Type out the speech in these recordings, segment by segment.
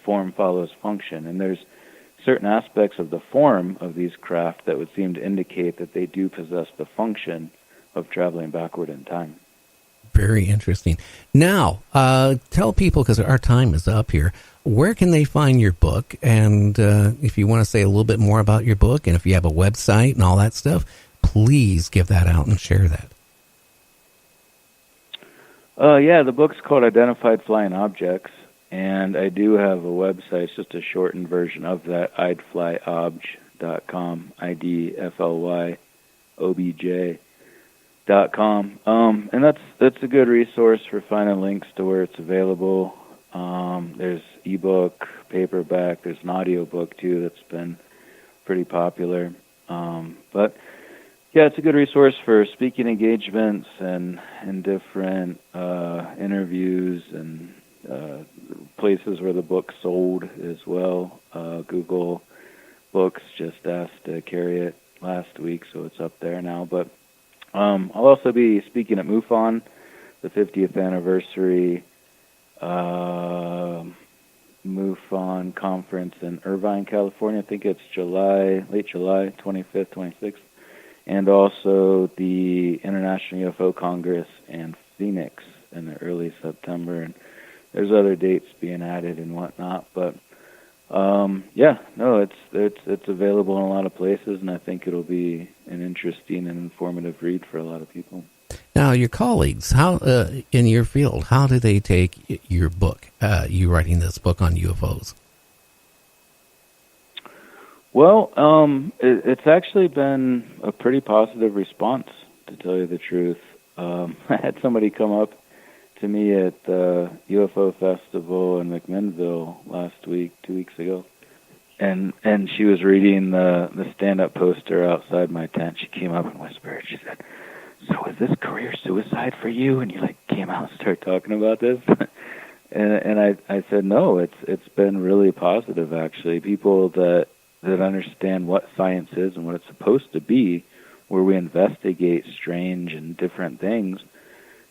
form follows function, and there's certain aspects of the form of these craft that would seem to indicate that they do possess the function of traveling backward in time. Very interesting. Now, tell people, because our time is up here, where can they find your book? And if you want to say a little bit more about your book, and if you have a website and all that stuff, please give that out and share that. Yeah, the book's called Identified Flying Objects, and I do have a website. It's just a shortened version of that, idflyobj.com, idflyobj.com. And that's a good resource for finding links to where it's available. There's ebook, paperback. There's an audiobook too that's been pretty popular. But yeah, it's a good resource for speaking engagements and different interviews and places where the book's sold as well. Google Books just asked to carry it last week, so it's up there now. But I'll also be speaking at MUFON, the 50th anniversary MUFON conference in Irvine, California. I think it's late July, 25th, 26th. And also the International UFO Congress in Phoenix in the early September. And there's other dates being added and whatnot. But it's available in a lot of places, and I think it'll be an interesting and informative read for a lot of people. Now, your colleagues, how in your field, how do they take your book, you writing this book on UFOs? Well, it's actually been a pretty positive response, to tell you the truth. I had somebody come up to me at the UFO Festival in McMinnville last week, 2 weeks ago, and she was reading the stand-up poster outside my tent. She came up and whispered, she said, "So is this career suicide for you?" And you came out and started talking about this. and I said, no, it's been really positive, actually. People that understand what science is and what it's supposed to be, where we investigate strange and different things,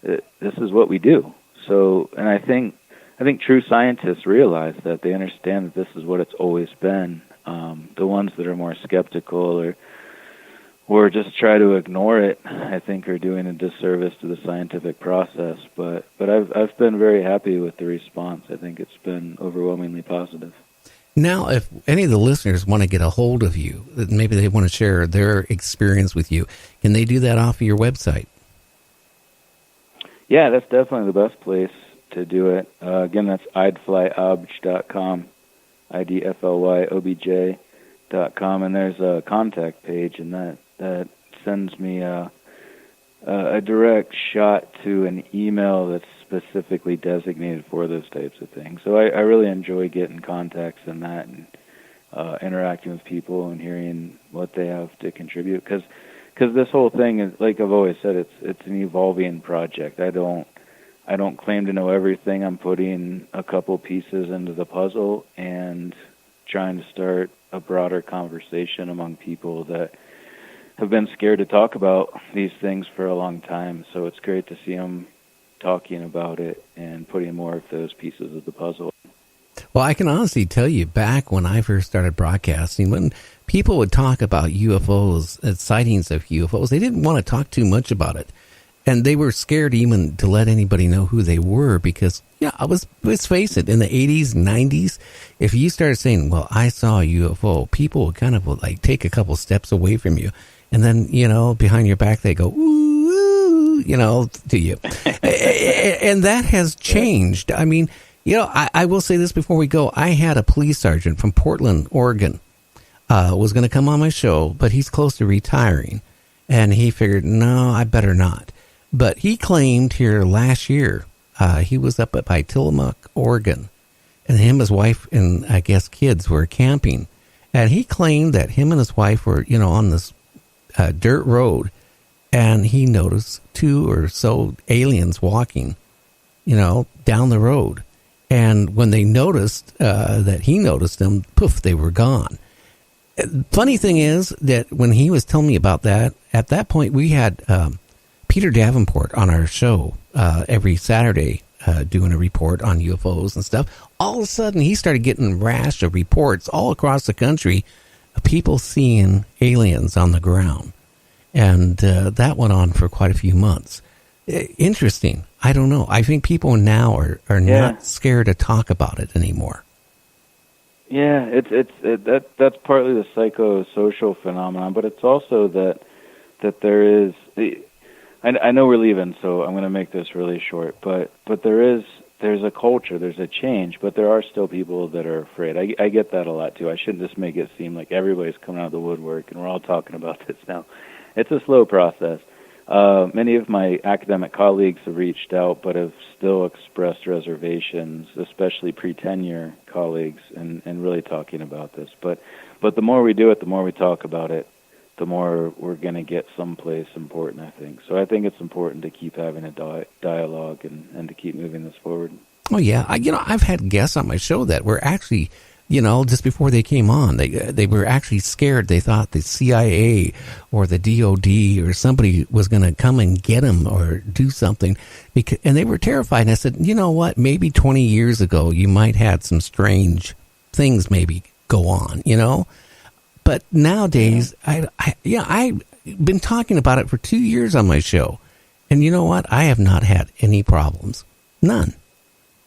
this is what we do. So, and I think true scientists realize that. They understand that this is what it's always been. The ones that are more skeptical or just try to ignore it, I think, are doing a disservice to the scientific process. But I've been very happy with the response. I think it's been overwhelmingly positive. Now, if any of the listeners want to get a hold of you, maybe they want to share their experience with you, can they do that off of your website? Yeah, that's definitely the best place to do it. Again, that's idflyobj.com, idflyobj.com, and there's a contact page, and that sends me a direct shot to an email that's specifically designated for those types of things. So I really enjoy getting contacts and that, and interacting with people and hearing what they have to contribute. Because this whole thing is, like I've always said, it's an evolving project. I don't claim to know everything. I'm putting a couple pieces into the puzzle and trying to start a broader conversation among people that have been scared to talk about these things for a long time. So it's great to see them talking about it and putting more of those pieces of the puzzle. Well, I can honestly tell you, back when I first started broadcasting, when people would talk about UFOs and sightings of UFOs, they didn't want to talk too much about it. And they were scared even to let anybody know who they were because, let's face it, in the 80s, 90s, if you started saying, well, I saw a UFO, people would kind of take a couple steps away from you. And then, behind your back, they go, ooh, to you. And that has changed. I mean, I will say this before we go. I had a police sergeant from Portland, Oregon, was going to come on my show, but he's close to retiring. And he figured, no, I better not. But he claimed here last year, he was up by Tillamook, Oregon, and him, his wife, and I guess kids were camping. And he claimed that him and his wife were, on this dirt road, and he noticed 2 or so aliens walking, down the road. And when they noticed that he noticed them, poof, they were gone. Funny thing is that when he was telling me about that, at that point we had Peter Davenport on our show every Saturday doing a report on UFOs and stuff. All of a sudden, he started getting rash of reports all across the country of people seeing aliens on the ground. And that went on for quite a few months. Interesting. I don't know. I think people now are not scared to talk about it anymore. Yeah, that's partly the psychosocial phenomenon, but it's also that there is. I know we're leaving, so I'm going to make this really short. But there's a culture, there's a change, but there are still people that are afraid. I get that a lot too. I shouldn't just make it seem like everybody's coming out of the woodwork and we're all talking about this now. It's a slow process. Many of my academic colleagues have reached out, but have still expressed reservations, especially pre-tenure colleagues, and really talking about this. But the more we do it, the more we talk about it, the more we're going to get someplace important, I think. So I think it's important to keep having a dialogue and to keep moving this forward. Oh, yeah. I've had guests on my show that were actually, just before they came on, they were actually scared. They thought the CIA or the DOD or somebody was going to come and get them or do something. And they were terrified. And I said, you know what? Maybe 20 years ago, you might had some strange things maybe go on, But nowadays, I've been talking about it for 2 years on my show. And you know what? I have not had any problems. None.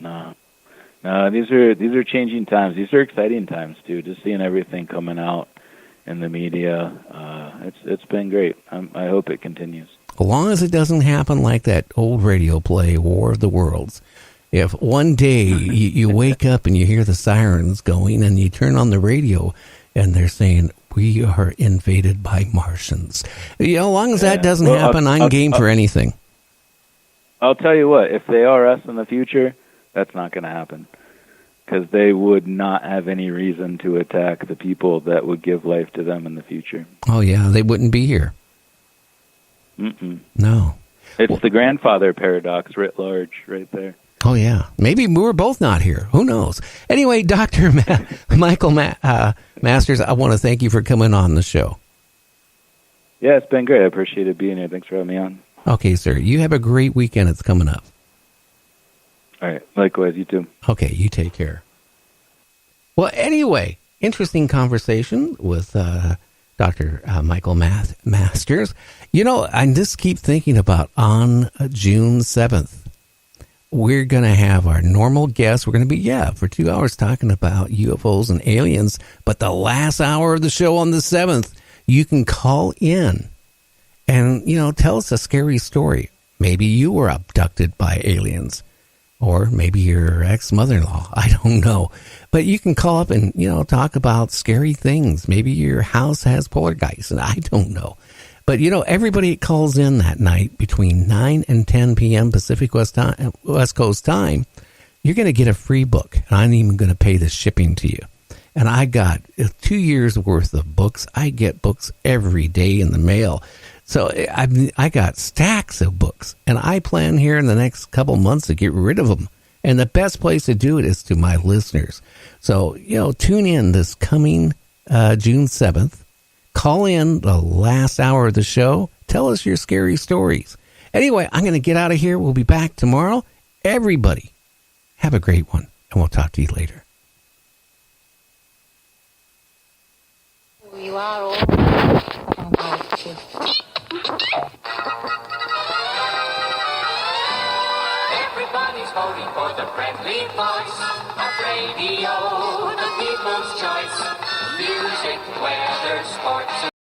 No, these are changing times. These are exciting times too. Just seeing everything coming out in the media, it's been great. I hope it continues. As long as it doesn't happen like that old radio play, War of the Worlds. If one day you wake up and you hear the sirens going and you turn on the radio and they're saying, we are invaded by Martians. As long as that doesn't happen, I'm game for anything. I'll tell you what, if they are us in the future, that's not going to happen. Because they would not have any reason to attack the people that would give life to them in the future. Oh, yeah, they wouldn't be here. Mm-mm. No. It's the grandfather paradox writ large right there. Oh, yeah. Maybe we're both not here. Who knows? Anyway, Dr. Michael Masters, I want to thank you for coming on the show. Yeah, it's been great. I appreciate it being here. Thanks for having me on. Okay, sir. You have a great weekend. It's coming up. All right. Likewise, you too. Okay, you take care. Well, anyway, interesting conversation with Dr. Michael Masters. I just keep thinking about on June 7th, we're going to have our normal guests. We're going to be, for 2 hours talking about UFOs and aliens. But the last hour of the show on the 7th, you can call in and, tell us a scary story. Maybe you were abducted by aliens. Or maybe your ex-mother-in-law. I don't know. But you can call up and, talk about scary things. Maybe your house has poltergeists, and I don't know. But, everybody calls in that night between 9 and 10 p.m. Pacific West Coast time. You're going to get a free book. And I'm even going to pay the shipping to you. And I got 2 years worth of books. I get books every day in the mail. So I got stacks of books, and I plan here in the next couple months to get rid of them. And the best place to do it is to my listeners. So, tune in this coming June 7th. Call in the last hour of the show. Tell us your scary stories. Anyway, I'm going to get out of here. We'll be back tomorrow. Everybody, have a great one, and we'll talk to you later. You are all Everybody's voting for the friendly voice of radio, the people's choice. Music where